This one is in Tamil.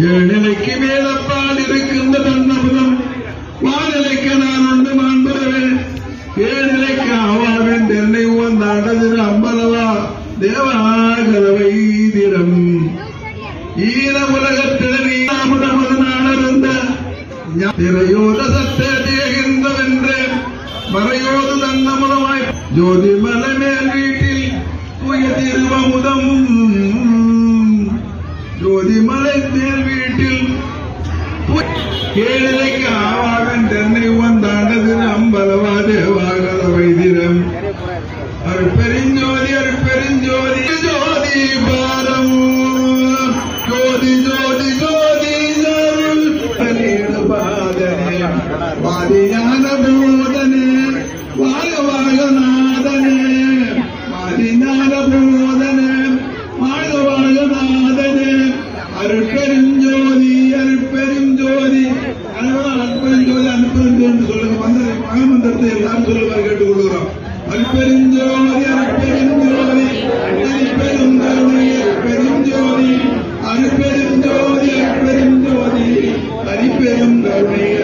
ஏழிலைக்கு மேலப்பால் இருக்கின்ற தன்னபுதம் வானிலைக்கு நான் உண்டு மாண்புறவே ஏழிலைக்கு ஆவாவின் தென்னை உவந்தாண்டது அம்பலவா தேவாகத வைத்திரம் ஈர உலகத்திலே நாமுடமது நாளர்ந்த திரையோத சத்தே தேகின்றவென்று மறையோது தன்னமுதமாய் ஜோதி மலைமேல் வீட்டில் புய திருவமுதம் ஜோதி மலை மேல் வீட்டில் ஏழிலைக்கு ஆவாகன் தென்னை வந்தாண்டது அம்பலவா தேவாகத வைத்திரம் அருட்பெருஞ்சோதி அருட்பெருஞ்சோதி ஜோதி பாரம் ஜோதி ஜோதி ஜோதி பாதனே வாதியான போதனே வாழ வாழநாதனே வாதிஞான போதனே வாழ வாழநாதனே அருட்பெருஞ்சோதி அருட்பெருஞ்சோதி அருட்பெருஞ்சோதி அனுப்பெருஞ்சோதி சொல்லுங்க மகாமந்திரத்தை எல்லாரும் சொல்லுவார் கேட்டுக்கொள்கிறோம் அருட்பெருஞ்சோதி அருட்பெருஞ்சோதி அருட்பெருஞ்சோதி அருட்பெருஞ்சோதி அருட்பெருஞ்சோதி அருட்பெருஞ்சோதி அருட்பெருஞ்சோதி